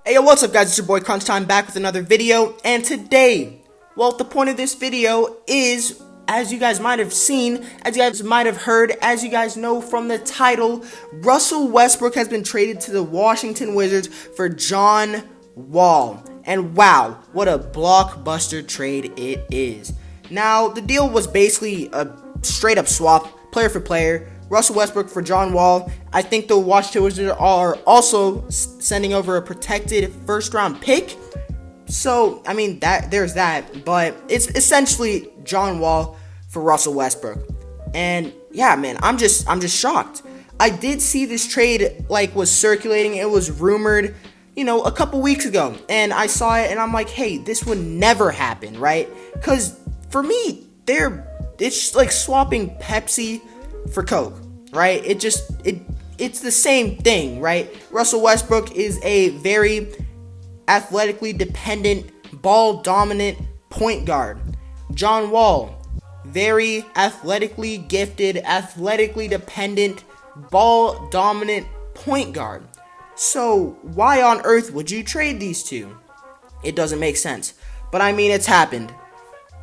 Hey, yo, what's up, guys? It's your boy Crunch Time back with another video, and today, well, the point of this video is, as you guys might have seen, as you guys might have heard, as you guys know from the title, Russell Westbrook has been traded to the Washington Wizards for John Wall. And wow, what a blockbuster trade it is. Now, the deal was basically a straight-up swap, player for player. Russell Westbrook for John Wall. I think the Washington Wizards are also sending over a protected first-round pick. So, I mean, there's that. But it's essentially John Wall for Russell Westbrook. And yeah, man, I'm just shocked. I did see this trade was circulating. It was rumored, a couple weeks ago. And I saw it and I'm like, hey, this would never happen, right? Because for me, it's like swapping Pepsi for Coke, right? It's the same thing, right? Russell Westbrook is a very athletically dependent, ball dominant point guard. John Wall, very athletically gifted, athletically dependent, ball dominant point guard. So why on earth would you trade these two? It doesn't make sense. But I mean, it's happened.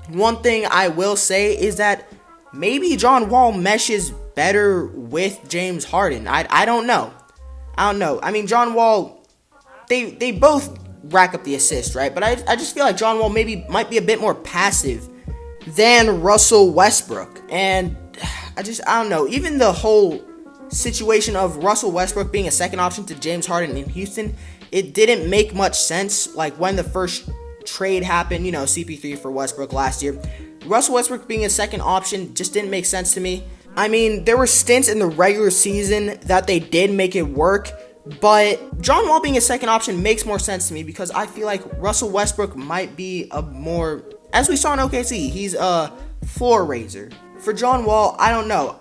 One thing I will say is that maybe John Wall meshes better with James Harden. I don't know. I mean, John Wall, they both rack up the assist, right? But I just feel like John Wall might be a bit more passive than Russell Westbrook. And I don't know. Even the whole situation of Russell Westbrook being a second option to James Harden in Houston, it didn't make much sense. Like when the first trade happened, CP3 for Westbrook last year, Russell Westbrook being a second option just didn't make sense to me. I mean, there were stints in the regular season that they did make it work, but John Wall being a second option makes more sense to me because I feel like Russell Westbrook might be a more, as we saw in OKC, he's a floor raiser. For John Wall, I don't know.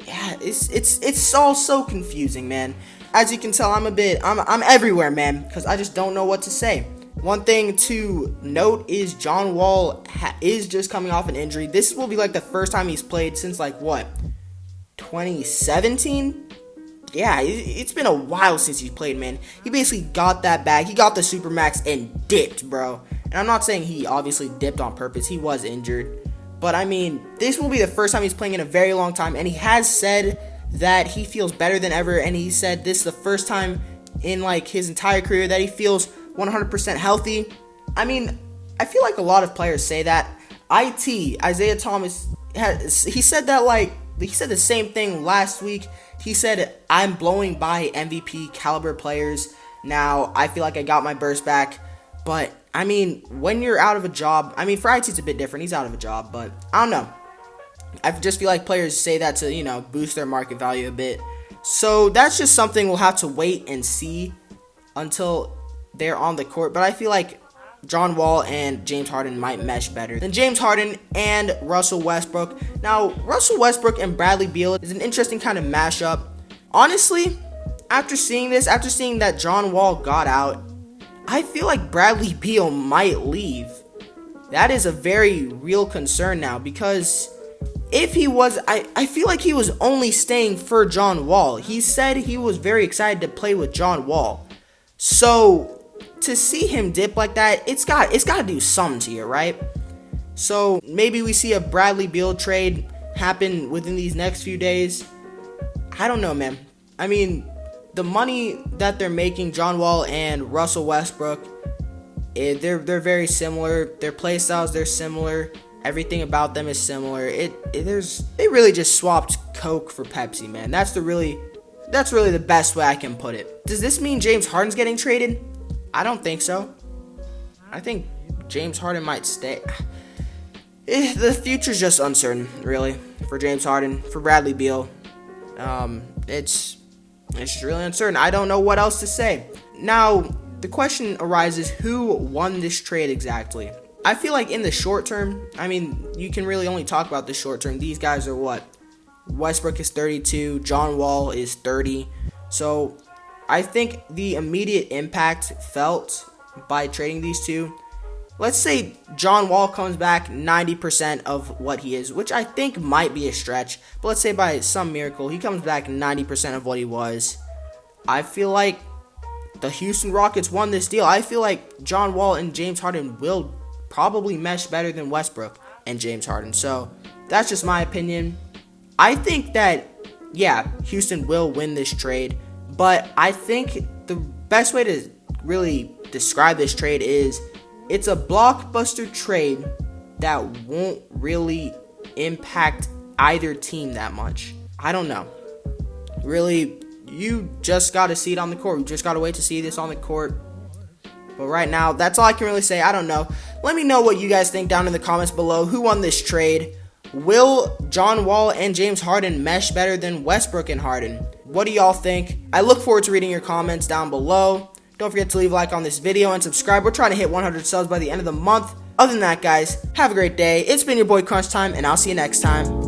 Yeah, it's all so confusing, man. As you can tell, I'm everywhere, man, because I just don't know what to say. One thing to note is John Wall is just coming off an injury. This will be the first time he's played since 2017? Yeah, it's been a while since he's played, man. He basically got that bag. He got the Supermax and dipped, bro. And I'm not saying he obviously dipped on purpose. He was injured. But I mean, this will be the first time he's playing in a very long time. And he has said that he feels better than ever. And he said this is the first time in his entire career that he feels 100% healthy. I mean, I feel like a lot of players say that. Isaiah Thomas, he said that he said the same thing last week. He said, I'm blowing by MVP caliber players. Now, I feel like I got my burst back. But, I mean, when you're out of a job, I mean, for IT it's a bit different. He's out of a job, but I don't know. I just feel like players say that to, boost their market value a bit. So, that's just something we'll have to wait and see until they're on the court. But I feel like John Wall and James Harden might mesh better than James Harden and Russell Westbrook. Now, Russell Westbrook and Bradley Beal is an interesting kind of mashup. Honestly, after seeing that John Wall got out, I feel like Bradley Beal might leave. That is a very real concern now, because if he was, I feel like he was only staying for John Wall. He said he was very excited to play with John Wall. So to see him dip like that, it's got to do something to you, right? So maybe we see a Bradley Beal trade happen within these next few days. I don't know, man. I mean, the money that they're making, John Wall and Russell Westbrook, they're very similar. Their play styles, they're similar. Everything about them is similar. They really just swapped Coke for Pepsi, man. That's really the best way I can put it. Does this mean James Harden's getting traded? I don't think so. I think James Harden might stay. The future's just uncertain, really, for James Harden, for Bradley Beal. It's just really uncertain. I don't know what else to say. Now, the question arises, who won this trade exactly? I feel like in the short term, I mean, you can really only talk about the short term. These guys are what? Westbrook is 32, John Wall is 30. So I think the immediate impact felt by trading these two, let's say John Wall comes back 90% of what he is, which I think might be a stretch, but let's say by some miracle he comes back 90% of what he was. I feel like the Houston Rockets won this deal. I feel like John Wall and James Harden will probably mesh better than Westbrook and James Harden. So that's just my opinion. I think that, yeah, Houston will win this trade, but I think the best way to really describe this trade is it's a blockbuster trade that won't really impact either team that much. I don't know. Really, you just got to see it on the court. You just got to wait to see this on the court. But right now, that's all I can really say. I don't know. Let me know what you guys think down in the comments below. Who won this trade? Will John Wall and James Harden mesh better than Westbrook and Harden? What do y'all think? I look forward to reading your comments down below. Don't forget to leave a like on this video and subscribe. We're trying to hit 100 subs by the end of the month. Other than that, guys, have a great day. It's been your boy Crunch Time, and I'll see you next time.